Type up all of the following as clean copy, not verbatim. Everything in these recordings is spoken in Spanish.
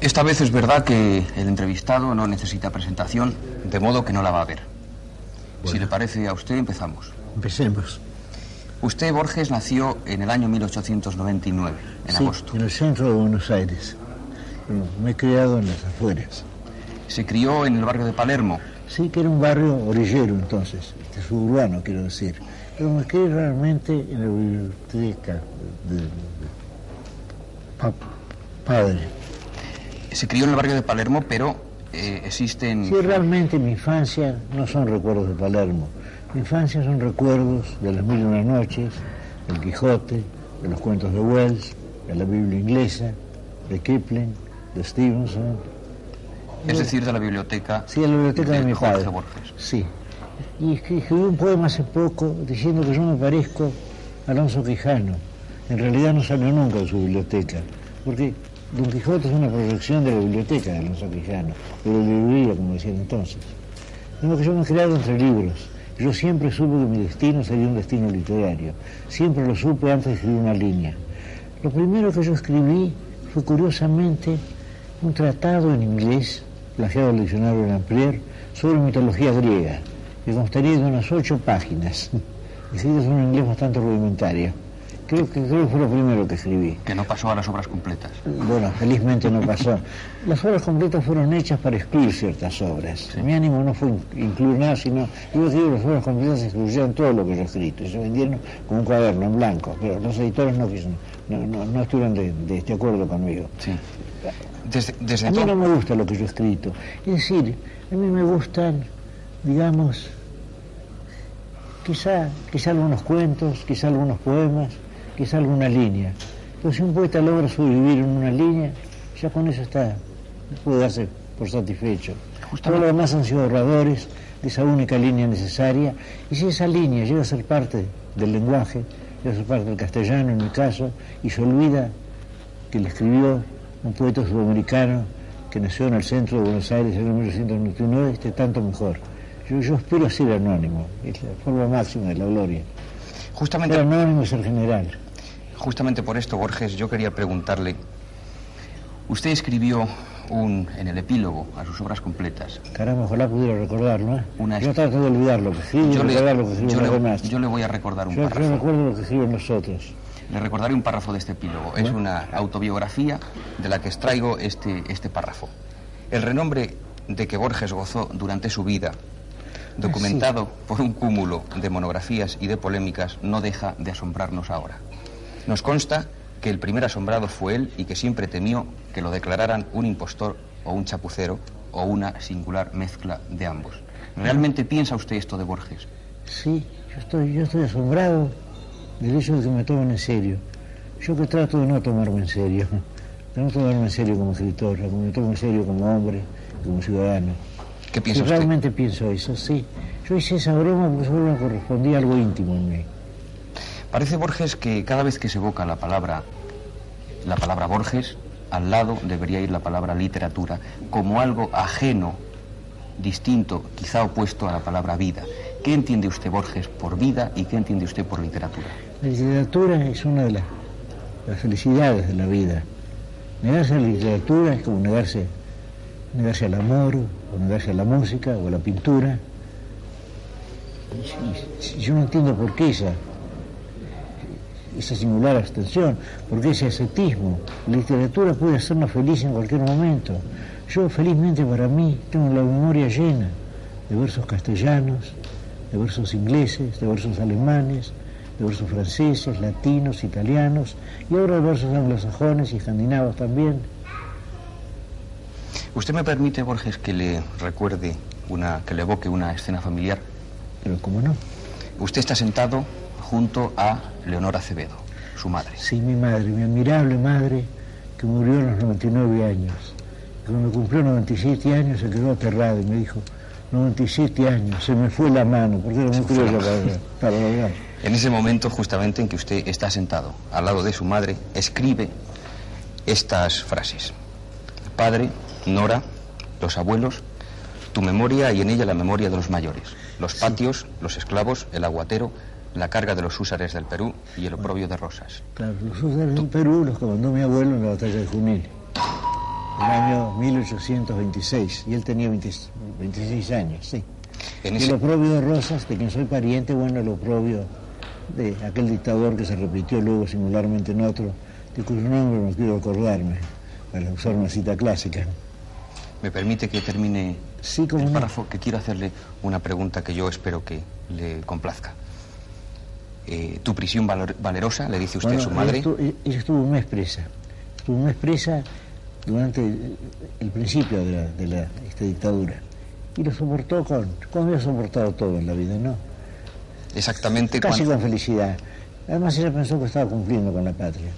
Esta vez es verdad que el entrevistado no necesita presentación, de modo que no la va a ver. Bueno. Si le parece a usted, empezamos. Empecemos. Usted, Borges, nació en el año 1899, en agosto. En el centro de Buenos Aires. Me he criado en las afueras. ¿Se crió en el barrio de Palermo? Sí, que era un barrio orillero entonces, suburbano, quiero decir. Pero me crié realmente en la biblioteca de padre. Se crió en el barrio de Palermo, pero existen... Sí, realmente mi infancia no son recuerdos de Palermo. Mi infancia son recuerdos de las Mil y una noches, del Quijote, de los cuentos de Wells, de la Biblia inglesa, de Kipling, de Stevenson. Es decir, de la biblioteca... Sí, de la biblioteca de mi padre. Jorge Borges. Sí. Y escribí un poema hace poco diciendo que yo me parezco a Alonso Quijano. En realidad no salió nunca de su biblioteca, porque Don Quijote es una proyección de la biblioteca de Alonso Quijano, de la librería, como decían entonces. De que yo me he creado entre libros. Yo siempre supe que mi destino sería un destino literario. Siempre lo supe antes de escribir una línea. Lo primero que yo escribí fue, curiosamente, un tratado en inglés, plagiado del diccionario de Lamprier, sobre mitología griega, que constaría de unas 8 páginas, escritas en un inglés bastante rudimentario. Creo que fue lo primero que escribí. Que no pasó a las obras completas. Bueno, felizmente no pasó. Las obras completas fueron hechas para excluir ciertas obras. Sí. Mi ánimo no fue incluir nada, sino yo digo que las obras completas excluyeron todo lo que yo he escrito y se vendieron como un cuaderno en blanco, pero los editores no estuvieron de acuerdo conmigo. Sí. A mí no me gusta lo que yo he escrito. Es decir, a mí me gustan, digamos, quizá algunos cuentos, quizá algunos poemas, quizá alguna línea. Pero si un poeta logra sobrevivir en una línea, ya con eso puede darse por satisfecho. Todo lo demás han sido ahorradores de esa única línea necesaria, y si esa línea llega a ser parte del lenguaje, llega a ser parte del castellano en mi caso, y se olvida que le escribió un poeta sudamericano que nació en el centro de Buenos Aires en 1999, tanto mejor. Yo espero ser anónimo, es la forma máxima de la gloria. Justamente, ser anónimo es el general. Justamente por esto, Borges, yo quería preguntarle, usted escribió en el epílogo a sus obras completas. Caramba, ojalá pudiera recordarlo, ¿eh? Yo trato de olvidar lo que escribo y recordar lo que escriben los demás. Yo le voy a recordar un párrafo. Yo recuerdo lo que escriben los otros. Le recordaré un párrafo de este epílogo. Es una autobiografía de la que extraigo este párrafo. El renombre de que Borges gozó durante su vida, documentado por un cúmulo de monografías y de polémicas, no deja de asombrarnos ahora. Nos consta que el primer asombrado fue él y que siempre temió que lo declararan un impostor o un chapucero o una singular mezcla de ambos. ¿Realmente piensa usted esto de Borges? Sí, yo estoy asombrado del hecho de que me tomen en serio. Yo que trato de no tomarme en serio, de no tomarme en serio como escritor, que me tomo en serio como hombre, como ciudadano. ¿Qué piensa usted? Realmente pienso eso, sí. Yo hice esa broma porque esa broma correspondía a algo íntimo en mí. Parece, Borges, que cada vez que se evoca la palabra Borges, al lado debería ir la palabra literatura, como algo ajeno, distinto, quizá opuesto a la palabra vida. ¿Qué entiende usted, Borges, por vida y qué entiende usted por literatura? La literatura es una de las felicidades de la vida. Negarse a la literatura es como negarse al amor, o negarse a la música, o a la pintura. Yo no entiendo por qué esa singular abstención, por qué ese ascetismo. La literatura puede hacernos felices en cualquier momento. Yo, felizmente para mí, tengo la memoria llena de versos castellanos, de versos ingleses, de versos alemanes, de versos franceses, latinos, italianos, y ahora de versos anglosajones y escandinavos también. ¿Usted me permite, Borges, que le recuerde que le evoque una escena familiar? Pero cómo no. Usted está sentado junto a Leonor Acevedo, su madre. Sí, mi madre, mi admirable madre, que murió a los 99 años. Cuando cumplió 97 años se quedó aterrada y me dijo, 97 años, se me fue la mano, porque era muy curiosa para lograr. En ese momento, justamente en que usted está sentado al lado de su madre, escribe estas frases. Padre, Nora, los abuelos, tu memoria y en ella la memoria de los mayores, los patios, los esclavos, el aguatero, la carga de los húsares del Perú y el oprobio de Rosas. Claro, los húsares del Perú los comandó mi abuelo en la batalla de Junín. el año 1826, y él tenía 26 años, sí. Y el oprobio de Rosas, de quien soy pariente, bueno, el oprobio de aquel dictador que se repitió luego singularmente en otro, de cuyo nombre no quiero acordarme, para usar una cita clásica. ¿Me permite que termine el párrafo? Que quiero hacerle una pregunta que yo espero que le complazca. Tu prisión valerosa, le dice usted a su madre. Ella estuvo un mes presa. Estuvo un mes presa durante el principio de esta dictadura. Y lo soportó como había soportado todo en la vida, ¿no? Exactamente. Casi con felicidad. Además ella pensó que estaba cumpliendo con la patria.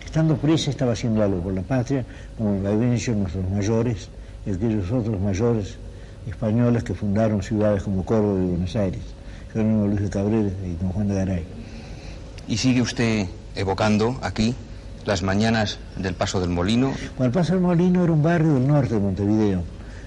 Estando presa estaba haciendo algo por la patria, como habían hecho nuestros mayores y aquellos otros mayores españoles que fundaron ciudades como Córdoba y Buenos Aires, Jerónimo Luis de Cabrera y don Juan de Garay. ¿Y sigue usted evocando aquí las mañanas del Paso del Molino? Bueno, el Paso del Molino era un barrio del norte de Montevideo,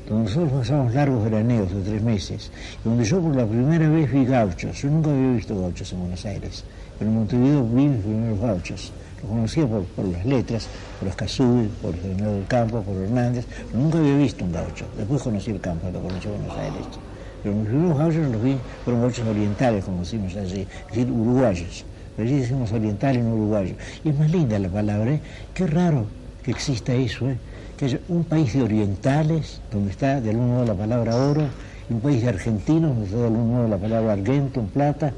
donde nosotros pasábamos largos veraneos de 3 meses, donde yo por la primera vez vi gauchos. Yo nunca había visto gauchos en Buenos Aires, pero en Montevideo vi mis primeros gauchos. Los conocía por las letras, por Escazú, por General del Campo, por Hernández, pero nunca había visto un gaucho. Después conocí el campo, lo conocí en Buenos Aires. Pero mis primeros gauchos los vi, fueron gauchos orientales, como decimos allí, es decir, uruguayos. Pero allí decimos oriental y no uruguayo. Y es más linda la palabra, ¿eh? Qué raro que exista eso, ¿eh? Que haya un país de orientales, donde está de algún modo la palabra oro, y un país de argentinos, donde está de algún modo la palabra argento, en plata,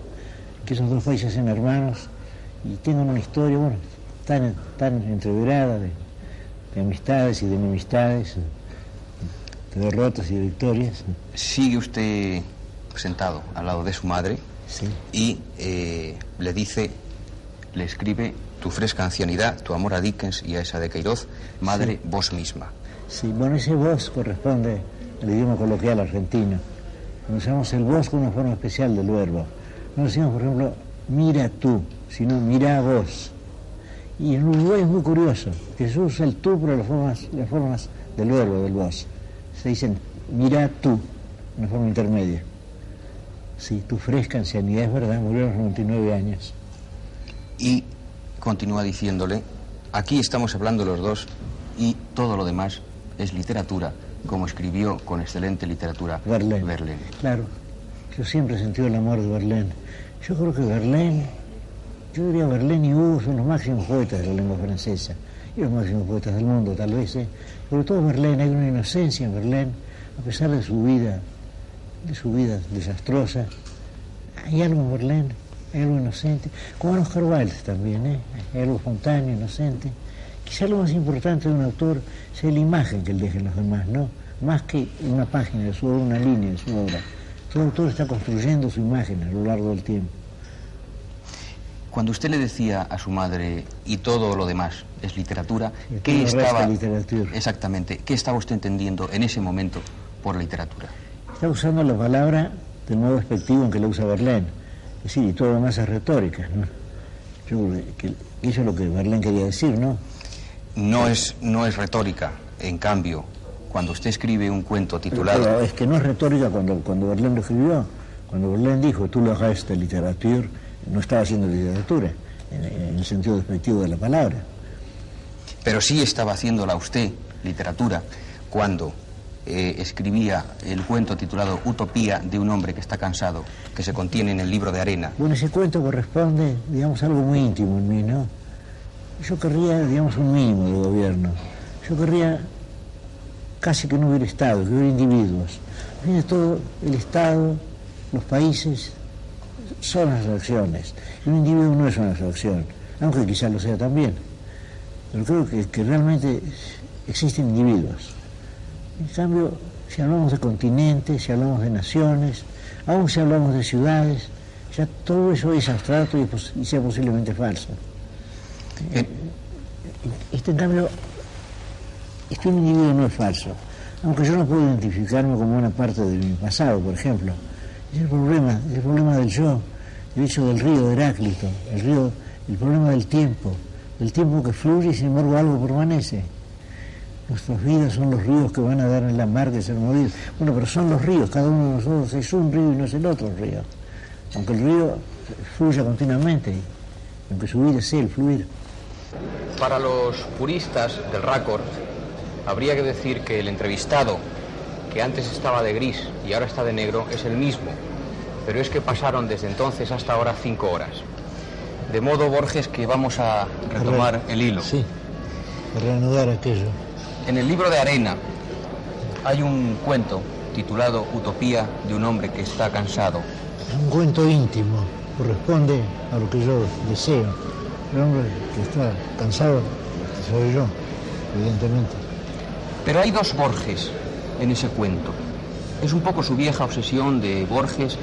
que esos dos países sean hermanos y tengan una historia, bueno, tan entreverada de amistades y de enemistades, de derrotas y de victorias. Sigue usted sentado al lado de su madre. Sí. Y le escribe: tu fresca ancianidad, tu amor a Dickens y a esa de Queiroz, madre, sí. Vos misma. Sí, bueno, ese vos corresponde al idioma coloquial argentino. Cuando usamos el vos con una forma especial del verbo. No decimos, por ejemplo, mira tú, sino mira vos. Y en Uruguay es muy curioso, que se usa el tú para las formas del verbo, del vos. Se dicen, mira tú, una forma intermedia. Sí, tu fresca ancianidad, es verdad, murió a los 99 años. Y continúa diciéndole, aquí estamos hablando los dos y todo lo demás es literatura, como escribió con excelente literatura Verlaine. Claro, yo siempre he sentido el amor de Verlaine. Yo creo que yo diría Verlaine y Hugo son los máximos poetas de la lengua francesa, y los máximos poetas del mundo, tal vez. Sobre todo Verlaine, hay una inocencia en Verlaine, a pesar de su vida desastrosa. Hay algo en Verlaine, hay algo inocente, como en Oscar Wilde también, hay algo espontáneo, inocente. Quizá lo más importante de un autor sea la imagen que él deja en los demás, ¿no? Más que una página de su obra, una línea de su obra. Todo autor está construyendo su imagen a lo largo del tiempo. Cuando usted le decía a su madre, y todo lo demás es literatura, ¿qué estaba literatura? Exactamente, qué estaba usted entendiendo en ese momento por literatura? Está usando la palabra del modo despectivo en que la usa Verlaine. Es decir, y todo lo demás es retórica, ¿no? Yo creo que eso es lo que Verlaine quería decir, ¿no? No es retórica, en cambio, cuando usted escribe un cuento titulado... Pero es que no es retórica cuando Verlaine lo escribió. Cuando Verlaine dijo, tú lo hagas de literatura, no estaba haciendo literatura, en el sentido despectivo de la palabra. Pero sí estaba haciéndola usted literatura cuando escribía el cuento titulado Utopía de un hombre que está cansado, que se contiene en el libro de arena. Bueno, ese cuento corresponde, digamos, a algo muy íntimo en mí, ¿no? Yo querría, digamos, un mínimo de gobierno. Yo querría casi que no hubiera Estado, que hubiera individuos. Al fin de todo, el Estado, los países, son abstracciones. Y un individuo no es una abstracción, aunque quizás lo sea también. Pero creo que realmente existen individuos. En cambio, si hablamos de continentes, si hablamos de naciones, aún si hablamos de ciudades, ya todo eso es abstracto y sea posiblemente falso. En cambio, este individuo no es falso, aunque yo no puedo identificarme como una parte de mi pasado, por ejemplo. Es el problema del yo, el hecho del río de Heráclito, el problema del tiempo que fluye y sin embargo algo permanece. Nuestras vidas son los ríos que van a dar en la mar que se han movido. Bueno, pero son los ríos, cada uno de nosotros es un río y no es el otro río. Aunque el río fluya continuamente, aunque su vida sea el fluir. Para los puristas del raccord, habría que decir que el entrevistado, que antes estaba de gris y ahora está de negro, es el mismo, pero es que pasaron desde entonces hasta ahora 5 horas. De modo, Borges, que vamos a retomar el hilo. Sí, a reanudar aquello. En el libro de Arena hay un cuento titulado Utopía de un hombre que está cansado. Es un cuento íntimo, corresponde a lo que yo deseo. El hombre que está cansado, soy yo, evidentemente. Pero hay 2 Borges en ese cuento. Es un poco su vieja obsesión de Borges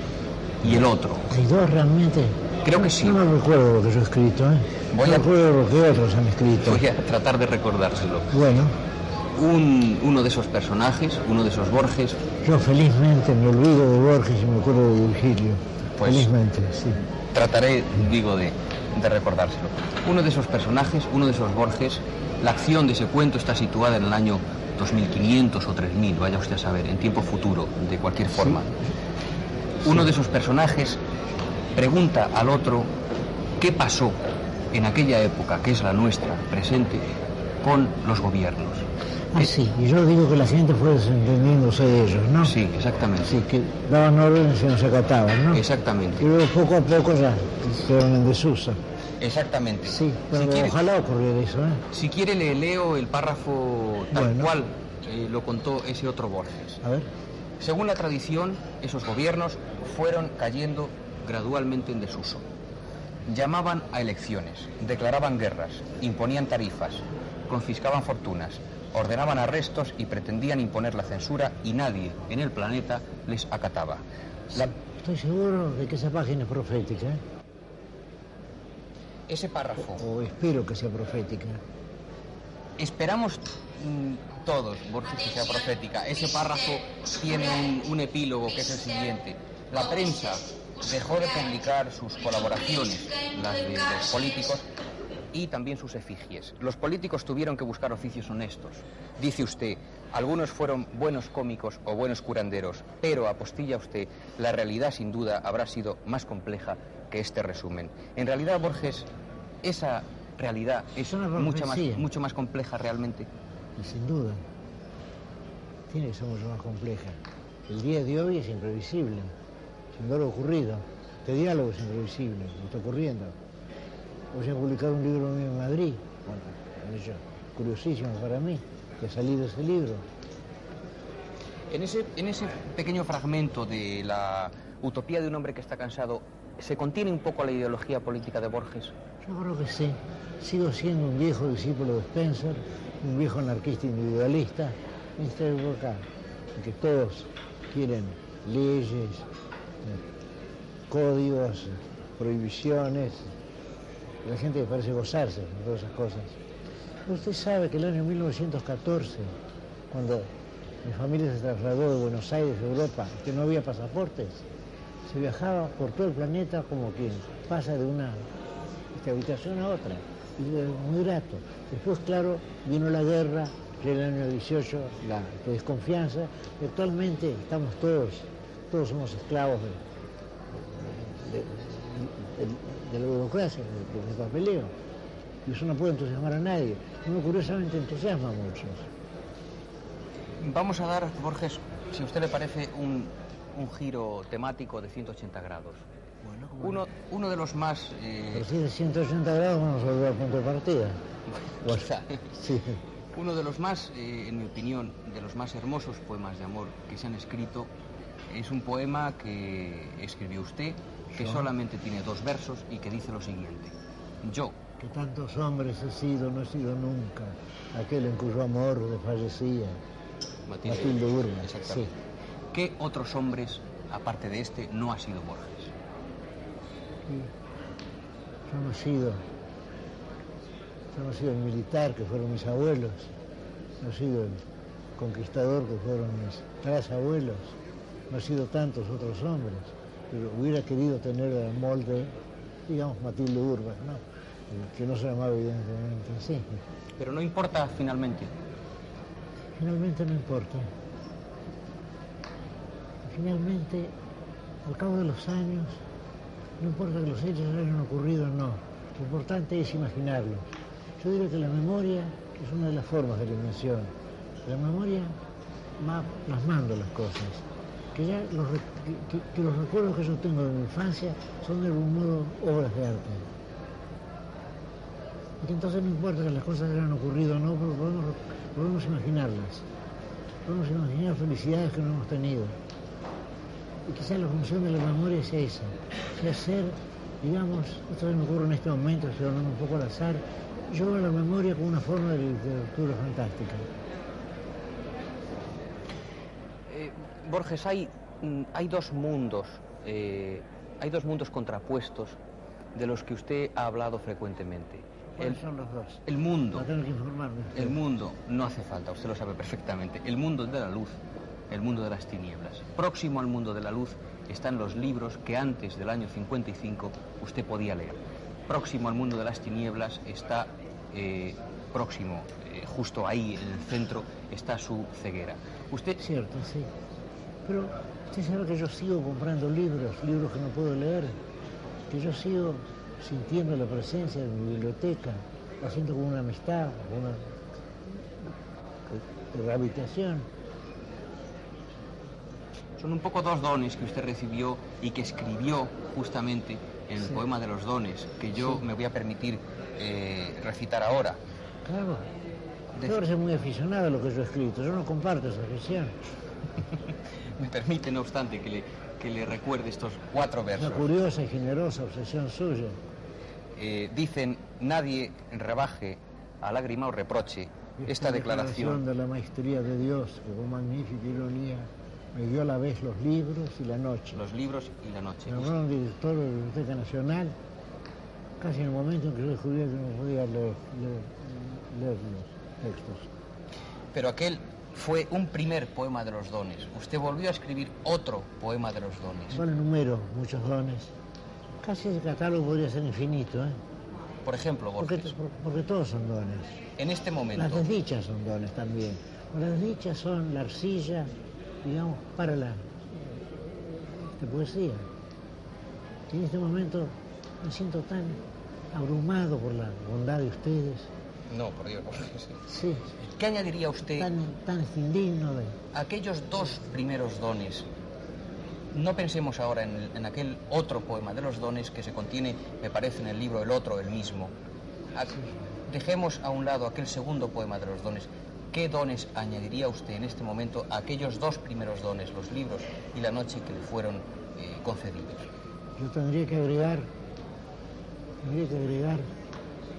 y el otro. ¿Hay 2 realmente? Creo que sí. No me recuerdo lo que yo he escrito, ¿eh? Voy no a- recuerdo lo que otros han escrito. Voy a tratar de recordárselo. Bueno, Uno de esos personajes, uno de esos Borges, yo felizmente me olvido de Borges y me acuerdo de Virgilio. Pues- Felizmente, sí. trataré, digo, de recordárselo. Uno de esos personajes, uno de esos Borges, la acción de ese cuento está situada en el año 2500 o 3000, vaya usted a saber, en tiempo futuro, de cualquier forma. Uno de esos personajes pregunta al otro qué pasó en aquella época, que es la nuestra, presente, con los gobiernos. Ah, sí, y yo digo que la gente fue desentendiéndose de ellos, ¿no? Sí, exactamente. Sí, que daban órdenes y no se acataban, ¿no? Exactamente. Y luego poco a poco ya quedaron en desuso. Exactamente. Sí, pero Si quiere, ojalá ocurriera eso, ¿eh? si quiere le leo el párrafo tal Bueno. cual lo contó ese otro Borges. A ver. Según la tradición, esos gobiernos fueron cayendo gradualmente en desuso. Llamaban a elecciones, declaraban guerras, imponían tarifas, confiscaban fortunas, ordenaban arrestos y pretendían imponer la censura y nadie en el planeta les acataba. Estoy seguro de que esa página es profética, ¿eh? Ese párrafo, O espero que sea profética. esperamos todos, Borges, que sea profética. Ese párrafo tiene un epílogo que es el siguiente. La prensa dejó de publicar sus colaboraciones, las de los políticos, y también sus efigies. Los políticos tuvieron que buscar oficios honestos. Dice usted, algunos fueron buenos cómicos o buenos curanderos, pero apostilla usted, la realidad sin duda habrá sido más compleja que este resumen. En realidad, Borges, esa realidad es una profecía. mucho más compleja realmente. Y sin duda, tiene que ser mucho más compleja. El día de hoy es imprevisible, sin haber ocurrido. Este diálogo es imprevisible, no está ocurriendo. Hoy he publicado un libro mío en Madrid, bueno, un hecho curiosísimo para mí, que ha salido ese libro. En ese pequeño fragmento de la utopía de un hombre que está cansado, ¿se contiene un poco la ideología política de Borges? Yo creo que sí. Sigo siendo un viejo discípulo de Spencer, un viejo anarquista individualista, en esta época en que todos quieren leyes, códigos, prohibiciones. La gente parece gozarse con todas esas cosas. Usted sabe que el año 1914, cuando mi familia se trasladó de Buenos Aires a Europa, que no había pasaportes, se viajaba por todo el planeta como quien pasa de una habitación a otra. Y era muy grato. Después, claro, vino la guerra, que en el año 18, la desconfianza. Y actualmente estamos todos somos esclavos de la burocracia, del papeleo. Y eso no puede entusiasmar a nadie. Uno curiosamente entusiasma a muchos. Vamos a dar, Borges, si a usted le parece, un giro temático de 180 grados. Bueno, Uno de los más... pero si de 180 grados vamos a volver al punto de partida. quizá. Sí. Uno de los más, en mi opinión, de los más hermosos poemas de amor que se han escrito es un poema que escribió usted, que solamente tiene 2 versos y que dice lo siguiente. Yo, Que tantos hombres he sido, no he sido nunca, aquel en cuyo amor desfallecía. Matilde Urban, exactamente. sí. ¿Qué otros hombres, aparte de este, no ha sido Borges? Yo no he sido el militar que fueron mis abuelos, no he sido el conquistador que fueron mis trasabuelos, no he sido tantos otros hombres, pero hubiera querido tener el molde, digamos, Matilde Urban, ¿no? Que no se llamaba evidentemente así. Pero no importa finalmente. Finalmente no importa. Finalmente, al cabo de los años, no importa que los hechos hayan ocurrido o no, lo importante es imaginarlos. Yo diría que la memoria es una de las formas de la invención. La memoria va plasmando las cosas. Que ya que los recuerdos que yo tengo de mi infancia son de algún modo obras de arte. Y que entonces no importa que las cosas hayan ocurrido o no, porque podemos imaginarlas. Podemos imaginar felicidades que no hemos tenido. Y quizás la función de la memoria sea esa, sea ser, digamos, esto me ocurre en este momento, estoy hablando un poco al azar, yo veo la memoria como una forma de literatura fantástica. Borges, hay dos mundos contrapuestos de los que usted ha hablado frecuentemente. ¿Cuáles son los dos? El mundo. Va a tener que informarme. El mundo, no hace falta, usted lo sabe perfectamente. El mundo de la luz, el mundo de las tinieblas. Próximo al mundo de la luz están los libros que antes del año 55 usted podía leer. Próximo al mundo de las tinieblas está justo ahí en el centro está su ceguera. Usted... Cierto, sí. Pero usted sabe que yo sigo comprando libros que no puedo leer, que yo sigo sintiendo la presencia de mi biblioteca, la siento como una amistad, como una rehabilitación. Son un poco dos dones que usted recibió y que escribió justamente en el poema de los dones, que yo me voy a permitir recitar ahora. Claro. Yo ahora soy muy aficionado a lo que yo he escrito, yo no comparto esa afición. Me permite, no obstante, que le recuerde estos 4 versos. Una curiosa y generosa obsesión suya. Dicen, nadie rebaje a lágrima o reproche esta declaración de la maestría de Dios, que con magnífica ironía me dio a la vez los libros y la noche. Los libros y la noche. Me nombraron director de la Biblioteca Nacional, casi en el momento en que yo descubrí que no podía leer los textos. Pero aquel fue un primer poema de los dones. Usted volvió a escribir otro poema de los dones. Bueno, enumero muchos dones. Casi el catálogo podría ser infinito, ¿eh? Por ejemplo, Borges. Porque todos son dones. En este momento... Las desdichas son dones también. Las desdichas son la arcilla, digamos, para la poesía. Y en este momento me siento tan abrumado por la bondad de ustedes. No, por Dios, Borges. Sí. ¿Qué añadiría usted? Tan indigno de... Aquellos 2 primeros dones. No pensemos ahora en aquel otro poema de los dones que se contiene, me parece, en el libro El Otro, el mismo. Dejemos a un lado aquel segundo poema de los dones. ¿Qué dones añadiría usted en este momento a aquellos 2 primeros dones, los libros y la noche que le fueron concedidos? Yo tendría que agregar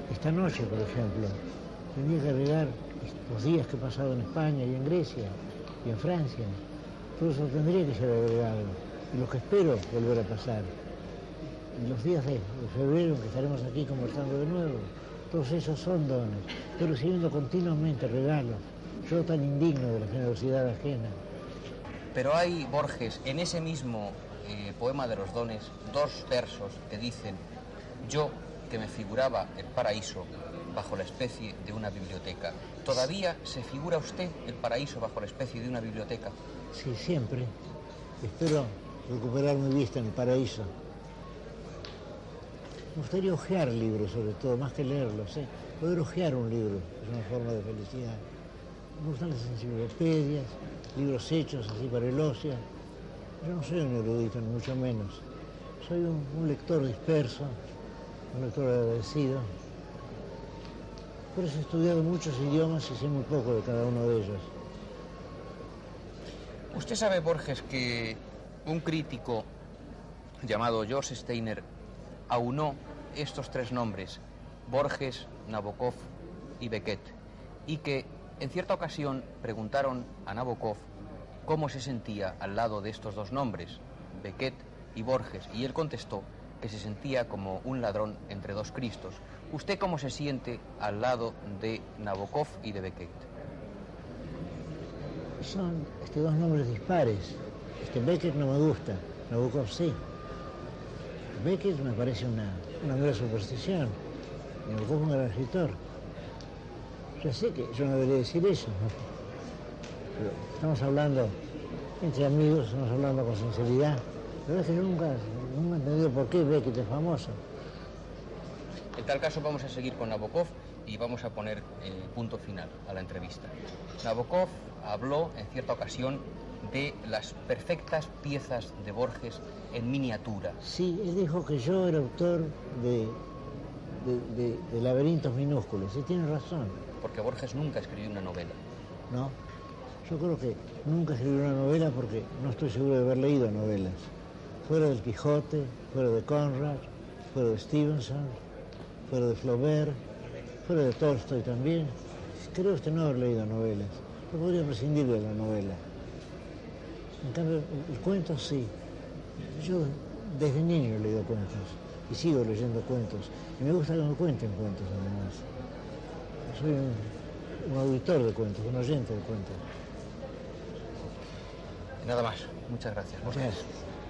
esta noche, por ejemplo. Tendría que agregar los días que he pasado en España y en Grecia y en Francia. Todo eso tendría que ser agregado. Y lo que espero volver a pasar. Y los días de febrero que estaremos aquí conversando de nuevo. Todos esos son dones. Estoy recibiendo continuamente regalos. Yo tan indigno de la generosidad ajena. Pero hay, Borges, en ese mismo poema de los dones, 2 versos que dicen: yo, que me figuraba el paraíso bajo la especie de una biblioteca. ¿Todavía se figura usted el paraíso bajo la especie de una biblioteca? Sí, siempre. Espero recuperar mi vista en el paraíso. Me gustaría hojear libros, sobre todo, más que leerlos, ¿eh? Poder hojear un libro es una forma de felicidad. Me gustan las enciclopedias, libros hechos así para el ocio. Yo no soy un erudito, ni mucho menos. Soy un lector disperso, un lector agradecido. Por eso he estudiado muchos idiomas y sé muy poco de cada uno de ellos. Usted sabe, Borges, que un crítico llamado George Steiner aunó estos 3 nombres, Borges, Nabokov y Beckett, y que en cierta ocasión preguntaron a Nabokov cómo se sentía al lado de estos 2 nombres, Beckett y Borges, y él contestó que se sentía como un ladrón entre 2 Cristos. ¿Usted cómo se siente al lado de Nabokov y de Beckett? Son 2 nombres dispares. Beckett no me gusta, Nabokov sí. Beckett me parece una mera superstición. Nabokov es un gran escritor. Yo sé que yo no debería decir eso, ¿no? Pero estamos hablando entre amigos, estamos hablando con sinceridad. La verdad es que yo nunca he entendido por qué Beckett es famoso. En tal caso vamos a seguir con Nabokov y vamos a poner punto final a la entrevista. Nabokov habló en cierta ocasión de las perfectas piezas de Borges en miniatura. Sí, él dijo que yo era autor de laberintos minúsculos, y tiene razón. Porque Borges nunca escribió una novela. No, yo creo que nunca escribió una novela porque no estoy seguro de haber leído novelas. Fuera del Quijote, fuera de Conrad, fuera de Stevenson, fuera de Flaubert, fuera de Tolstoy también. Creo usted no haber leído novelas. No podría prescindir de la novela. En cambio, el cuento sí. Yo desde niño he leído cuentos y sigo leyendo cuentos. Y me gusta que me cuenten cuentos, además. Soy un auditor de cuentos, un oyente de cuentos. Nada más. Muchas gracias, Borges. Muchas gracias.